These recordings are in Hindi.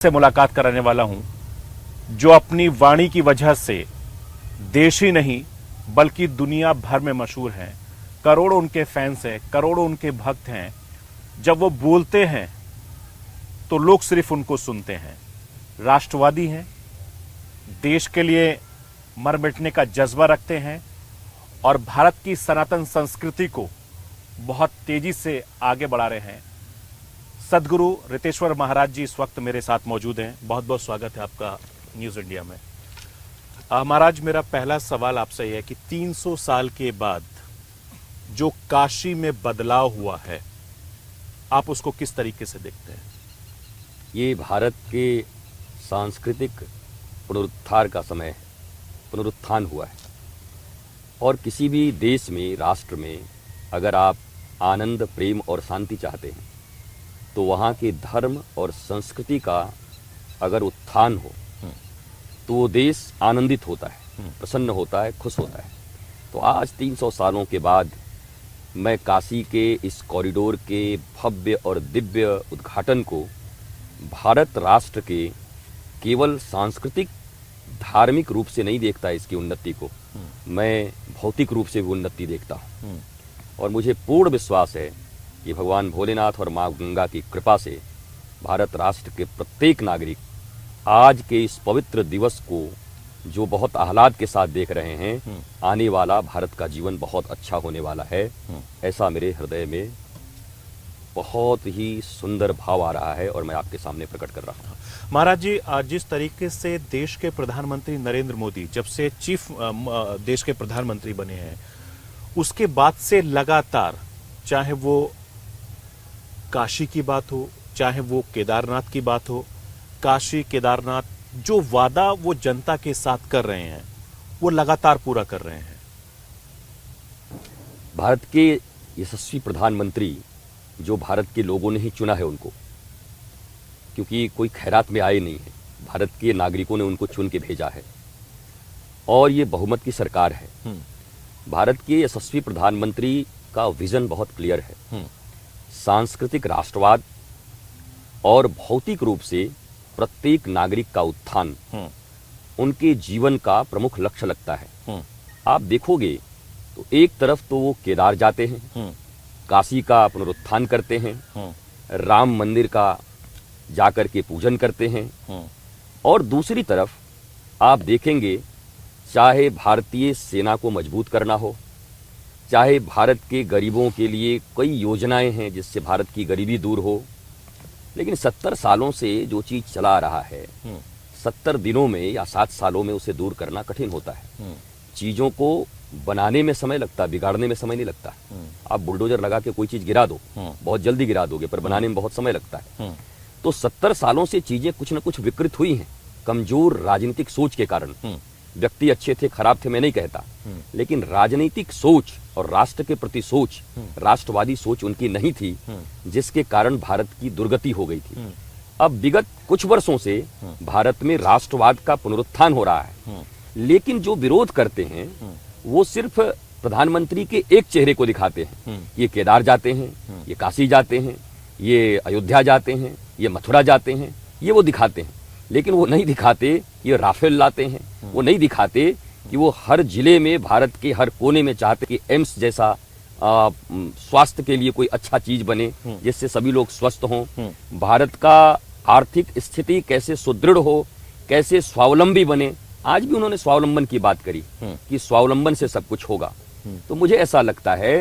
से मुलाकात कराने वाला हूं जो अपनी वाणी की वजह से देश ही नहीं बल्कि दुनिया भर में मशहूर हैं। करोड़ों उनके फैंस हैं, करोड़ों उनके भक्त हैं। जब वो बोलते हैं तो लोग सिर्फ उनको सुनते हैं। राष्ट्रवादी हैं, देश के लिए मर मिटने का जज्बा रखते हैं और भारत की सनातन संस्कृति को बहुत तेजी से आगे बढ़ा रहे हैं। सदगुरु रितेश्वर महाराज जी इस वक्त मेरे साथ मौजूद हैं। बहुत बहुत स्वागत है आपका न्यूज इंडिया में। महाराज, मेरा पहला सवाल आपसे यह है कि 300 साल के बाद जो काशी में बदलाव हुआ है, आप उसको किस तरीके से देखते हैं? ये भारत के सांस्कृतिक पुनरुत्थान का समय है, पुनरुत्थान हुआ है। और किसी भी देश में, राष्ट्र में अगर आप आनंद, प्रेम और शांति चाहते हैं तो वहाँ के धर्म और संस्कृति का अगर उत्थान हो तो वो देश आनंदित होता है, प्रसन्न होता है, खुश होता है। तो आज 300 सालों के बाद मैं काशी के इस कॉरिडोर के भव्य और दिव्य उद्घाटन को भारत राष्ट्र के केवल सांस्कृतिक धार्मिक रूप से नहीं देखता इसकी उन्नति को, मैं भौतिक रूप से भी उन्नति देखता हूँ। और मुझे पूर्ण विश्वास है कि भगवान भोलेनाथ और माँ गंगा की कृपा से भारत राष्ट्र के प्रत्येक नागरिक आज के इस पवित्र दिवस को जो बहुत आह्लाद के साथ देख रहे हैं, आने वाला भारत का जीवन बहुत अच्छा होने वाला है, ऐसा मेरे हृदय में बहुत ही सुंदर भाव आ रहा है और मैं आपके सामने प्रकट कर रहा हूँ। महाराज जी, जिस तरीके से देश के प्रधानमंत्री नरेंद्र मोदी जब से चीफ देश के प्रधानमंत्री बने हैं, उसके बाद से लगातार, चाहे वो काशी की बात हो, चाहे वो केदारनाथ की बात हो, काशी केदारनाथ जो वादा वो जनता के साथ कर रहे हैं वो लगातार पूरा कर रहे हैं। भारत के यशस्वी प्रधानमंत्री जो भारत के लोगों ने ही चुना है उनको, क्योंकि कोई खैरात में आए नहीं है, भारत के नागरिकों ने उनको चुन के भेजा है और ये बहुमत की सरकार है। भारत के यशस्वी प्रधानमंत्री का विजन बहुत क्लियर है। सांस्कृतिक राष्ट्रवाद और भौतिक रूप से प्रत्येक नागरिक का उत्थान उनके जीवन का प्रमुख लक्ष्य लगता है। आप देखोगे तो एक तरफ तो वो केदार जाते हैं, काशी का पुनरुत्थान करते हैं, राम मंदिर का जाकर के पूजन करते हैं, और दूसरी तरफ आप देखेंगे चाहे भारतीय सेना को मजबूत करना हो, चाहे भारत के गरीबों के लिए कई योजनाएं हैं जिससे भारत की गरीबी दूर हो, लेकिन 70 सालों से जो चीज चला रहा है, 70 दिनों में या 7 सालों में उसे दूर करना कठिन होता है। चीजों को बनाने में समय लगता है, बिगाड़ने में समय नहीं लगता। आप बुलडोजर लगा के कोई चीज गिरा दो, बहुत जल्दी गिरा दोगे, पर बनाने में बहुत समय लगता है। तो 70 सालों से चीजें कुछ न कुछ विकृत हुई हैं, कमजोर राजनीतिक सोच के कारण। व्यक्ति अच्छे थे, खराब थे मैं नहीं कहता, लेकिन राजनीतिक सोच और राष्ट्र के प्रति सोच, राष्ट्रवादी सोच उनकी नहीं थी, जिसके कारण भारत की दुर्गति हो गई थी। अब विगत कुछ वर्षों से भारत में राष्ट्रवाद का पुनरुत्थान हो रहा है, लेकिन जो विरोध करते हैं वो सिर्फ प्रधानमंत्री के एक चेहरे को दिखाते हैं। ये केदार जाते हैं, ये काशी जाते हैं, ये अयोध्या जाते हैं, ये मथुरा जाते हैं, ये वो दिखाते हैं, लेकिन वो नहीं दिखाते ये राफेल लाते हैं, वो नहीं दिखाते कि वो हर जिले में, भारत के हर कोने में चाहते कि एम्स जैसा स्वास्थ्य के लिए कोई अच्छा चीज बने जिससे सभी लोग स्वस्थ हों। भारत का आर्थिक स्थिति कैसे सुदृढ़ हो, कैसे स्वावलंबी बने। आज भी उन्होंने स्वावलंबन की बात करी कि स्वावलंबन से सब कुछ होगा। तो मुझे ऐसा लगता है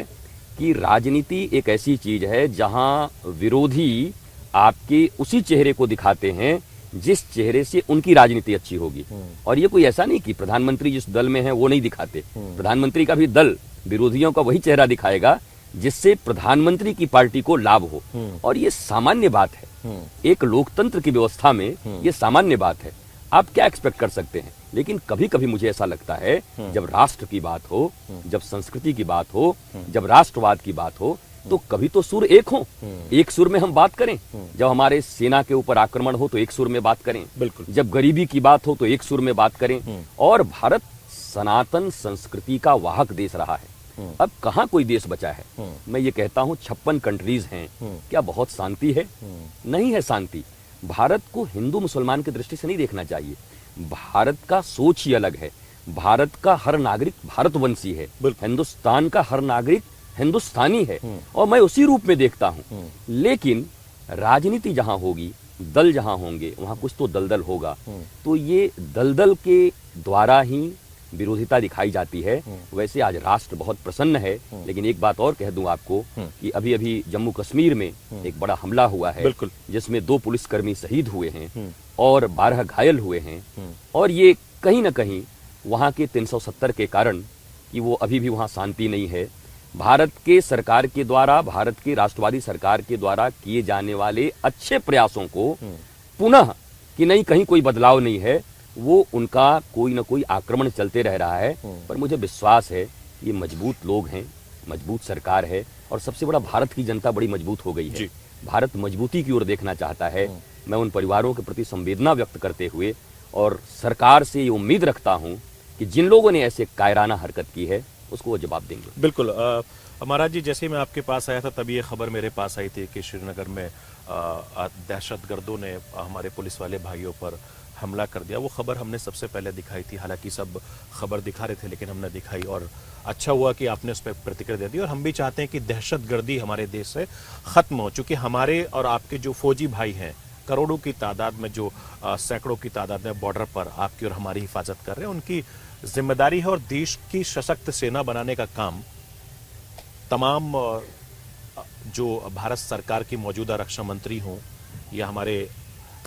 कि राजनीति एक ऐसी चीज है जहां विरोधी आपके उसी चेहरे को दिखाते हैं जिस चेहरे से उनकी राजनीति अच्छी होगी। और ये कोई ऐसा नहीं कि प्रधानमंत्री जिस दल में है वो नहीं दिखाते, प्रधानमंत्री का भी दल विरोधियों का वही चेहरा दिखाएगा जिससे प्रधानमंत्री की पार्टी को लाभ हो। और ये सामान्य बात है, एक लोकतंत्र की व्यवस्था में ये सामान्य बात है। आप क्या एक्सपेक्ट कर सकते हैं? लेकिन कभी कभी मुझे ऐसा लगता है जब राष्ट्र की बात हो, जब संस्कृति की बात हो, जब राष्ट्रवाद की बात हो, तो कभी तो सुर एक हो, एक सुर में हम बात करें। जब हमारे सेना के ऊपर आक्रमण हो तो एक सुर में बात करें, बिल्कुल। जब गरीबी की बात हो तो एक सुर में बात करें। और भारत सनातन संस्कृति का वाहक देश रहा है। अब कहाँ कोई देश बचा है? मैं ये कहता हूँ 56 कंट्रीज हैं, क्या बहुत शांति है? नहीं है शांति। भारत को हिंदू मुसलमान की दृष्टि से नहीं देखना चाहिए। भारत का सोच ही अलग है। भारत का हर नागरिक भारतवंशी है, हिंदुस्तान का हर नागरिक हिंदुस्तानी है, और मैं उसी रूप में देखता हूं। लेकिन राजनीति जहां होगी, दल जहां होंगे, वहां कुछ तो दलदल होगा। तो ये दलदल के द्वारा ही विरोधिता दिखाई जाती है। वैसे आज राष्ट्र बहुत प्रसन्न है, लेकिन एक बात और कह दूं आपको कि अभी अभी जम्मू कश्मीर में एक बड़ा हमला हुआ है, जिसमें 2 पुलिसकर्मी शहीद हुए हैं और 12 घायल हुए हैं। और ये कहीं ना कहीं वहां के 370 के कारण कि वो अभी भी वहां शांति नहीं है। भारत के सरकार के द्वारा, भारत की राष्ट्रवादी सरकार के द्वारा किए जाने वाले अच्छे प्रयासों को पुनः कि नहीं कहीं कोई बदलाव नहीं है, वो उनका कोई ना कोई आक्रमण चलते रह रहा है। पर मुझे विश्वास है ये मजबूत लोग हैं, मजबूत सरकार है, और सबसे बड़ा भारत की जनता बड़ी मजबूत हो गई है। भारत मजबूती की ओर देखना चाहता है। मैं उन परिवारों के प्रति संवेदना व्यक्त करते हुए और सरकार से ये उम्मीद रखता हूं कि जिन लोगों ने ऐसे कायराना हरकत की है उसको वो जवाब देंगे। बिल्कुल। महाराज जी, जैसे मैं आपके पास आया था तभी ये खबर मेरे पास आई थी कि श्रीनगर में दहशतगर्दों ने हमारे पुलिस वाले भाइयों पर हमला कर दिया। वो खबर हमने सबसे पहले दिखाई थी, हालांकि सब खबर दिखा रहे थे लेकिन हमने दिखाई, और अच्छा हुआ कि आपने उस पर प्रतिक्रिया दे दी। और हम भी चाहते हैं कि दहशतगर्दी हमारे देश से खत्म हो, चूंकि हमारे और आपके जो फौजी भाई हैं करोड़ों की तादाद में, जो सैकड़ों की तादाद में बॉर्डर पर आपकी और हमारी हिफाजत कर रहे हैं, उनकी जिम्मेदारी है। और देश की सशक्त सेना बनाने का काम तमाम जो भारत सरकार की मौजूदा रक्षा मंत्री हों या हमारे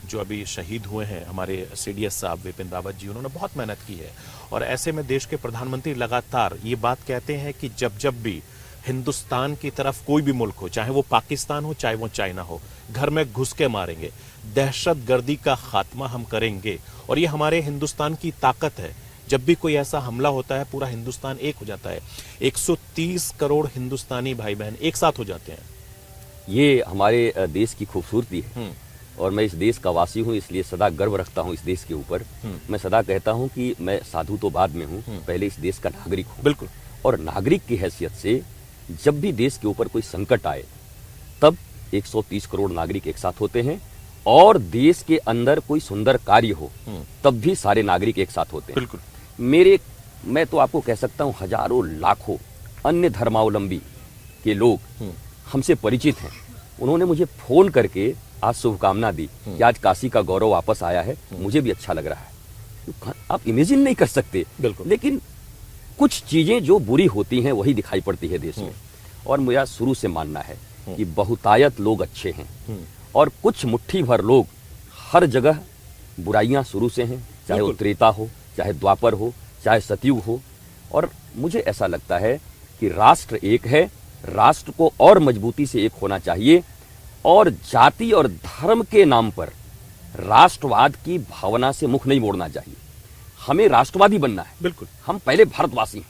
जो अभी शहीद हुए हैं हमारे सीडीएस साहब विपिन रावत जी, उन्होंने बहुत मेहनत की है। और ऐसे में देश के प्रधानमंत्री लगातार ये बात कहते हैं कि जब भी हिंदुस्तान की तरफ कोई भी मुल्क हो, चाहे वो पाकिस्तान हो चाहे वो चाइना हो, घर में घुस के मारेंगे, दहशतगर्दी का खात्मा हम करेंगे। और ये हमारे हिंदुस्तान की ताकत है। जब भी कोई ऐसा हमला होता है पूरा हिंदुस्तान एक हो जाता है। 130 करोड़ हिंदुस्तानी भाई बहन एक साथ हो जाते हैं। ये हमारे देश की खूबसूरती है, और मैं इस देश का वासी हूँ, इसलिए सदा गर्व रखता हूँ इस देश के ऊपर। मैं सदा कहता हूँ कि मैं साधु तो बाद में हूँ, पहले इस देश का नागरिक हूँ। बिल्कुल। और नागरिक की हैसियत से जब भी देश के ऊपर कोई संकट आए तब 130 करोड़ नागरिक एक साथ होते हैं, और देश के अंदर कोई सुंदर कार्य हो तब भी सारे नागरिक एक साथ होते हैं। बिल्कुल। मैं तो आपको कह सकता हूँ हजारों लाखों अन्य धर्मावलंबी के लोग हमसे परिचित हैं। उन्होंने मुझे फोन करके आज शुभकामना दी कि आज काशी का गौरव वापस आया है, मुझे भी अच्छा लग रहा है। आप इमेजिन नहीं कर सकते। लेकिन कुछ चीजें जो बुरी होती हैं वही दिखाई पड़ती है देश में। और मेरा शुरू से मानना है कि बहुतायत लोग अच्छे हैं, और कुछ मुट्ठी भर लोग हर जगह बुराइयां शुरू से हैं, चाहे वो त्रेता हो, चाहे द्वापर हो, चाहे सतयुग हो। और मुझे ऐसा लगता है कि राष्ट्र एक है, राष्ट्र को और मजबूती से एक होना चाहिए, और जाति और धर्म के नाम पर राष्ट्रवाद की भावना से मुख नहीं मोड़ना चाहिए। हमें राष्ट्रवादी बनना है। बिल्कुल। हम पहले भारतवासी हैं,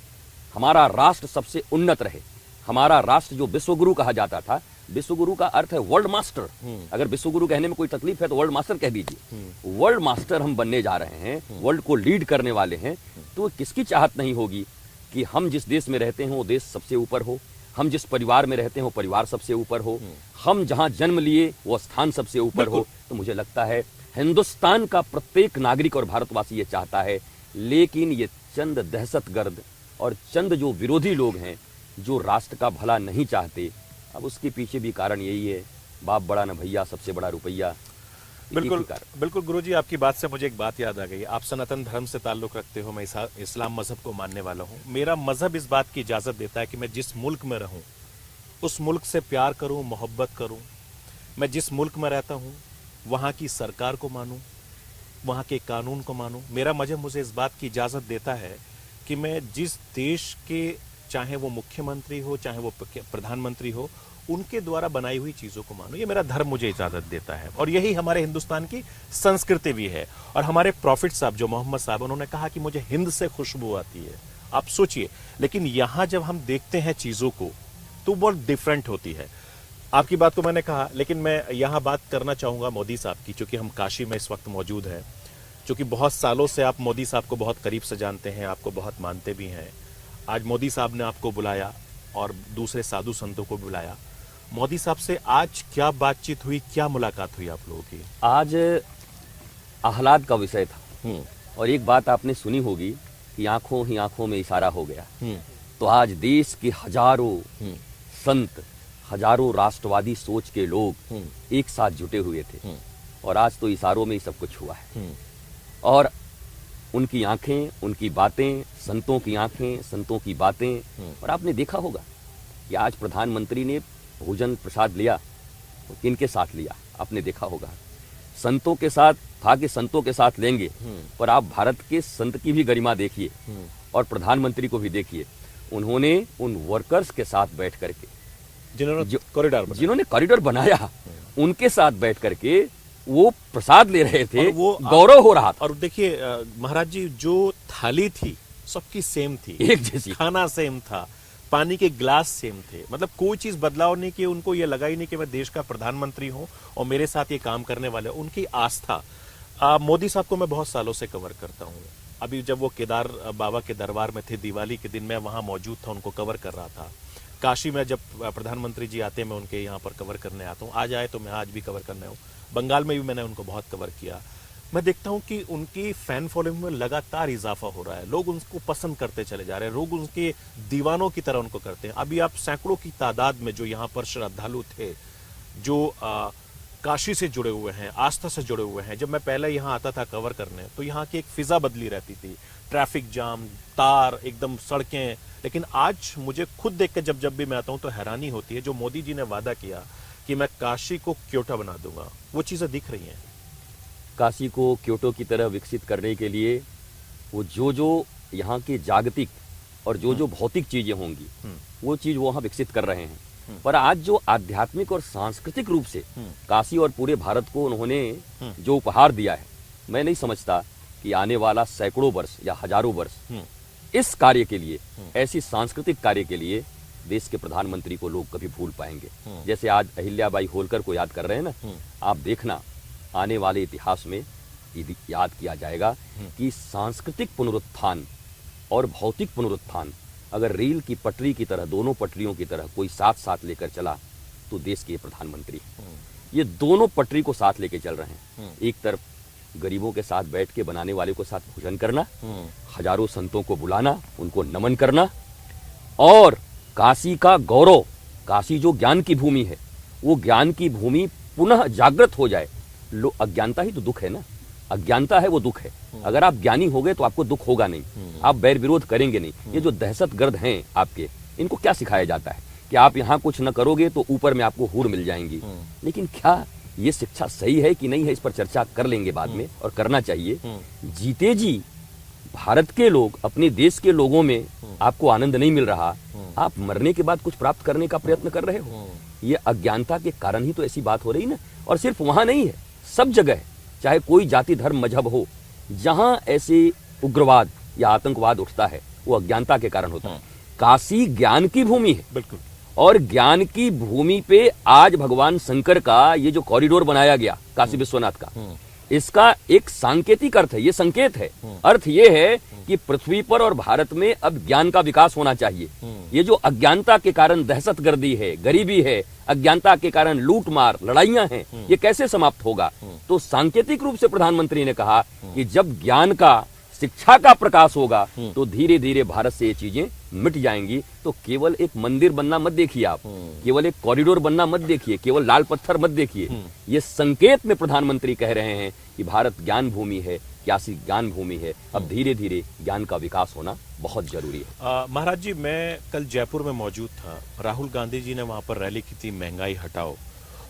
हमारा राष्ट्र सबसे उन्नत रहे। हमारा राष्ट्र जो विश्वगुरु कहा जाता था, विश्वगुरु का अर्थ है वर्ल्ड मास्टर। अगर विश्वगुरु कहने में कोई तकलीफ है तो वर्ल्ड मास्टर कह दीजिए। वर्ल्ड मास्टर हम बनने जा रहे हैं, वर्ल्ड को लीड करने वाले हैं। तो किसकी चाहत नहीं होगी कि हम जिस देश में रहते हैं वो देश सबसे ऊपर हो, हम जिस परिवार में रहते हैं वो परिवार सबसे ऊपर हो, हम जहां जन्म लिए वो स्थान सबसे ऊपर हो। तो मुझे लगता है हिंदुस्तान का प्रत्येक नागरिक और भारतवासी ये चाहता है। लेकिन ये चंद दहशतगर्द और चंद जो विरोधी लोग हैं जो राष्ट्र का भला नहीं चाहते, अब उसके पीछे भी कारण यही है, बाप बड़ा न भैया, सबसे बड़ा रुपया। बिल्कुल बिल्कुल गुरुजी, आपकी बात से मुझे एक बात याद आ गई। आप सनातन धर्म से ताल्लुक रखते हो, मैं इस्लाम मजहब को मानने वाला हूँ। मेरा मजहब इस बात की इजाजत देता है कि मैं जिस मुल्क में रहूं उस मुल्क से प्यार करूं, मोहब्बत करूं। मैं जिस मुल्क में रहता हूं वहां की सरकार को मानूं, वहां के कानून को मानूं। मेरा मजहब मुझे इस बात की इजाजत देता है कि मैं जिस देश के, चाहे वो मुख्यमंत्री हो चाहे वो प्रधानमंत्री हो, उनके द्वारा बनाई हुई चीजों को मानो। ये मेरा धर्म मुझे इजाजत देता है, और यही हमारे हिंदुस्तान की संस्कृति भी है। और हमारे प्रॉफिट साहब जो मोहम्मद साहब, उन्होंने कहा कि मुझे हिंद से खुशबू आती है। आप सोचिए, लेकिन यहां जब हम देखते हैं चीजों को तो बहुत डिफरेंट होती है। आपकी बात को मैंने कहा, लेकिन मैं यहां बात करना चाहूंगा मोदी साहब की, क्योंकि हम काशी में इस वक्त मौजूद हैं। क्योंकि बहुत सालों से आप मोदी साहब को बहुत करीब से जानते हैं, आपको बहुत मानते भी हैं। आज मोदी साहब ने आपको बुलाया और दूसरे साधु संतों को बुलाया, मोदी साहब से आज क्या बातचीत हुई, क्या मुलाकात हुई आप लोगों की? आज आह्लाद का विषय था हम्म, और एक बात आपने सुनी होगी कि आंखों ही आंखों में इशारा हो गया। हम्म, तो आज देश के हजारों हम्म, संत, हजारों राष्ट्रवादी सोच के लोग हम्म, एक साथ जुटे हुए थे हम्म, और आज तो इशारों में ही सब कुछ हुआ है। हम्म, और उनकी आंखें, उनकी बातें, संतों की आंखें, संतों की बातें। और आपने देखा होगा कि आज प्रधानमंत्री ने भोजन प्रसाद लिया तो किनके साथ लिया, आपने देखा होगा संतों के साथ था कि संतों के साथ लेंगे। पर आप भारत के संत की भी गरिमा देखिए और प्रधानमंत्री को भी देखिए, उन्होंने उन वर्कर्स के साथ बैठ करके जिन्होंने कॉरिडोर बनाया उनके साथ बैठ करके वो प्रसाद ले रहे थे, और वो गौरव हो रहा था। और देखिए महाराज जी, जो थाली थी सबकी सेम थी, एक जैसी। खाना सेम था, पानी के ग्लास सेम थे, मतलब कोई चीज बदलाव नहीं कि उनको ये लगा ही नहीं कि मैं देश का प्रधानमंत्री हूं और मेरे साथ ये काम करने वाले। उनकी आस्था। मोदी साहब को मैं बहुत सालों से कवर करता हूं। अभी जब वो केदार बाबा के दरबार में थे, दिवाली के दिन मैं वहां मौजूद था, उनको कवर कर रहा था। काशी में जब प्रधानमंत्री जी आते हैं मैं उनके यहाँ पर कवर करने आता हूँ, आज आए तो मैं आज भी कवर करने हूँ। बंगाल में भी मैंने उनको बहुत कवर किया। मैं देखता हूं कि उनकी फैन फॉलोइंग में लगातार इजाफा हो रहा है, लोग उनको पसंद करते चले जा रहे हैं, लोग उनके दीवानों की तरह उनको करते हैं। अभी आप सैकड़ों की तादाद में जो यहाँ पर श्रद्धालु थे, जो काशी से जुड़े हुए हैं, आस्था से जुड़े हुए हैं। जब मैं पहले यहाँ आता था कवर करने तो यहाँ की एक फिजा बदली रहती थी, ट्रैफिक जाम, तार, एकदम सड़कें। लेकिन आज मुझे खुद देख के जब भी मैं आता हूँ तो हैरानी होती है। जो मोदी जी ने वादा किया कि मैं काशी को क्योटो बना दूंगा, वो चीजें दिख रही हैं। काशी को क्योटो की तरह विकसित करने के लिए वो जो यहाँ की जागतिक और जो भौतिक चीजें होंगी वो चीज वो वहाँ विकसित कर रहे हैं। पर आज जो आध्यात्मिक और सांस्कृतिक रूप से काशी और पूरे भारत को उन्होंने जो उपहार दिया है, मैं नहीं समझता कि आने वाला सैकड़ों वर्ष या हजारों वर्ष इस कार्य के लिए, ऐसी सांस्कृतिक कार्य के लिए देश के प्रधानमंत्री को लोग कभी भूल पाएंगे। जैसे आज अहिल्याबाई होलकर को याद कर रहे हैं ना, आप देखना आने वाले इतिहास में याद किया जाएगा कि सांस्कृतिक पुनरुत्थान और भौतिक पुनरुत्थान अगर रेल की पटरी की तरह, दोनों पटरियों की तरह कोई साथ साथ लेकर चला तो देश के प्रधानमंत्री ये दोनों पटरी को साथ लेकर चल रहे हैं। एक तरफ गरीबों के साथ बैठ के बनाने वाले को साथ भोजन करना, हजारों संतों को बुलाना, उनको नमन करना, और काशी का गौरव, काशी जो ज्ञान की भूमि है, वो ज्ञान की भूमि पुनः जागृत हो जाए। अज्ञानता ही तो दुख है ना, अज्ञानता है वो दुख है। अगर आप ज्ञानी हो गए तो आपको दुख होगा नहीं, आप बैर विरोध करेंगे नहीं। ये जो दहशतगर्द हैं आपके, इनको क्या सिखाया जाता है कि आप यहाँ कुछ न करोगे तो ऊपर में आपको हूर मिल जाएंगी। लेकिन क्या ये शिक्षा सही है कि नहीं है, इस पर चर्चा कर लेंगे बाद में, और करना चाहिए। जीते जी भारत के लोग, अपने देश के लोगों में आपको आनंद नहीं मिल रहा, आप मरने के बाद कुछ प्राप्त करने का प्रयत्न कर रहे हो। ये अज्ञानता के कारण ही तो ऐसी बात हो रही ना। और सिर्फ वहां नहीं है, सब जगह है, चाहे कोई जाति धर्म मजहब हो, जहां ऐसे उग्रवाद या आतंकवाद उठता है वो अज्ञानता के कारण होता है। काशी ज्ञान की भूमि है, बिल्कुल, और ज्ञान की भूमि पे आज भगवान शंकर का ये जो कॉरिडोर बनाया गया काशी विश्वनाथ का, इसका एक सांकेतिक अर्थ है, ये संकेत है। अर्थ ये है कि पृथ्वी पर और भारत में अब ज्ञान का विकास होना चाहिए। ये जो अज्ञानता के कारण दहशतगर्दी है, गरीबी है, अज्ञानता के कारण लूट मार, लड़ाइयां हैं, ये कैसे समाप्त होगा? तो सांकेतिक रूप से प्रधानमंत्री ने कहा कि जब ज्ञान का, शिक्षा का प्रकाश होगा तो धीरे धीरे भारत से ये चीजें मिट जाएंगी। तो केवल एक मंदिर बनना मत देखिए आप, केवल एक कॉरिडोर बनना मत देखिए, केवल लाल पत्थर मत देखिए। ये संकेत में प्रधानमंत्री कह रहे हैं कि भारत ज्ञान भूमि है, काशी ज्ञान भूमि है। अब धीरे धीरे ज्ञान का विकास होना बहुत जरूरी है। महाराज जी, मैं कल जयपुर में मौजूद था, राहुल गांधी जी ने वहां पर रैली की थी, महंगाई हटाओ।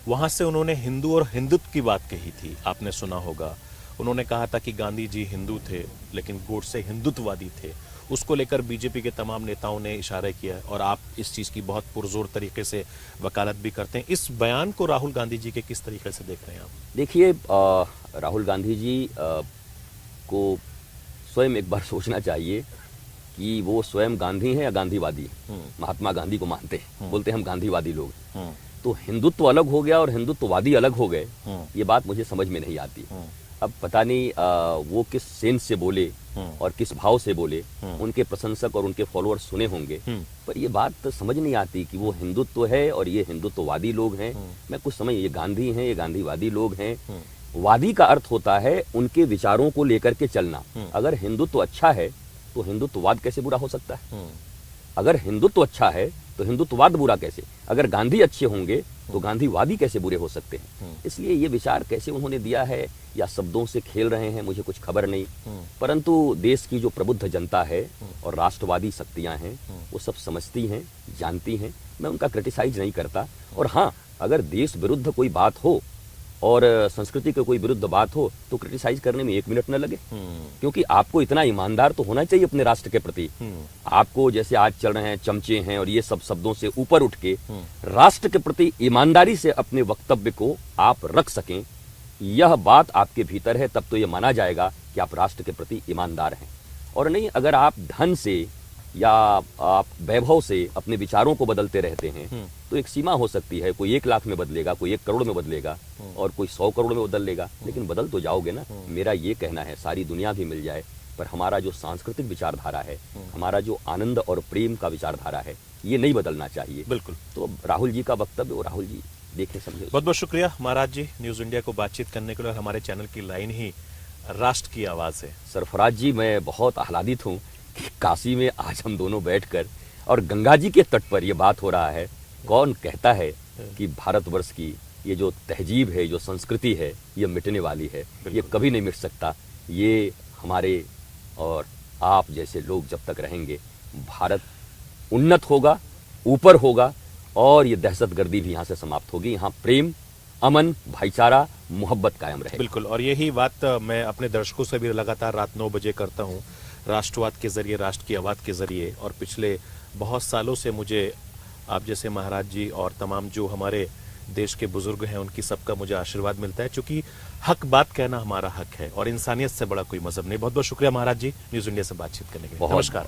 वहां से उन्होंने हिंदू और हिंदुत्व की बात कही थी, आपने सुना होगा। उन्होंने कहा था कि गांधी जी हिंदू थे लेकिन गोडसे हिंदुत्ववादी थे। उसको लेकर बीजेपी के तमाम नेताओं ने इशारा किया और आप इस चीज की बहुत पुरजोर तरीके से वकालत भी करते हैं। इस बयान को राहुल गांधी जी के किस तरीके से देख रहे हैं आप? देखिए, राहुल गांधी जी को स्वयं एक बार सोचना चाहिए कि वो स्वयं गांधी हैं या गांधीवादी। महात्मा गांधी को मानते हैं, बोलते हैं हम गांधीवादी लोग। तो हिंदुत्व अलग हो गया और हिंदुत्ववादी अलग हो गए, ये बात मुझे समझ में नहीं आती। अब पता नहीं वो किस सेंस से बोले और किस भाव से बोले, उनके प्रशंसक और उनके फॉलोअर्स सुने होंगे, पर ये बात तो समझ नहीं आती कि वो हिंदुत्व है और ये हिंदुत्ववादी लोग हैं। मैं कुछ समझ, ये गांधी हैं, ये गांधीवादी लोग हैं। वादी का अर्थ होता है उनके विचारों को लेकर के चलना। अगर हिंदुत्व अच्छा है तो हिंदुत्ववाद कैसे बुरा हो सकता है? अगर हिंदुत्व अच्छा है तो हिंदुत्ववाद बुरा कैसे? अगर गांधी अच्छे होंगे तो गांधीवादी कैसे बुरे हो सकते हैं? इसलिए ये विचार कैसे उन्होंने दिया है या शब्दों से खेल रहे हैं, मुझे कुछ खबर नहीं। परंतु देश की जो प्रबुद्ध जनता है और राष्ट्रवादी शक्तियां हैं, वो सब समझती हैं, जानती हैं। मैं उनका क्रिटिसाइज नहीं करता। और हाँ, अगर देश विरुद्ध कोई बात हो और संस्कृति के कोई विरुद्ध बात हो तो क्रिटिसाइज करने में 1 मिनट न लगे, क्योंकि आपको इतना ईमानदार तो होना चाहिए अपने राष्ट्र के प्रति। आपको जैसे आज चल रहे हैं चमचे हैं और ये सब शब्दों से ऊपर उठ के राष्ट्र के प्रति ईमानदारी से अपने वक्तव्य को आप रख सकें, यह बात आपके भीतर है, तब तो ये माना जाएगा कि आप राष्ट्र के प्रति ईमानदार हैं। और नहीं, अगर आप धन से या आप वैभव से अपने विचारों को बदलते रहते हैं तो एक सीमा हो सकती है। कोई 1 लाख में बदलेगा, कोई 1 करोड़ में बदलेगा और कोई 100 करोड़ में बदल लेगा, लेकिन बदल तो जाओगे ना। मेरा ये कहना है, सारी दुनिया भी मिल जाए पर हमारा जो सांस्कृतिक विचारधारा है, हमारा जो आनंद और प्रेम का विचारधारा है, ये नहीं बदलना चाहिए। बिल्कुल। तो राहुल जी का वक्तव्य, वो राहुल जी देखें समझे। बहुत बहुत शुक्रिया महाराज जी, न्यूज इंडिया को बातचीत करने के लिए। हमारे चैनल की लाइन ही राष्ट्र की आवाज है। सरफराज जी, मैं बहुत आह्लादित हूँ कि काशी में आज हम दोनों बैठकर और गंगा जी के तट पर ये बात हो रहा है। कौन कहता है कि भारतवर्ष की ये जो तहजीब है, जो संस्कृति है, ये मिटने वाली है? ये कभी नहीं मिट सकता। ये हमारे और आप जैसे लोग जब तक रहेंगे, भारत उन्नत होगा, ऊपर होगा और ये दहशतगर्दी भी यहाँ से समाप्त होगी। यहाँ प्रेम, अमन, भाईचारा, मोहब्बत कायम रहे। बिल्कुल। और यही बात मैं अपने दर्शकों से भी लगातार रात 9 बजे करता हूँ, राष्ट्रवाद के जरिए, राष्ट्र की आवाज़ के जरिए। और पिछले बहुत सालों से मुझे आप जैसे महाराज जी और तमाम जो हमारे देश के बुजुर्ग हैं, उनकी सबका मुझे आशीर्वाद मिलता है, क्योंकि हक बात कहना हमारा हक है और इंसानियत से बड़ा कोई मजहब नहीं। बहुत बहुत शुक्रिया महाराज जी, न्यूज इंडिया से बातचीत करने के लिए। नमस्कार।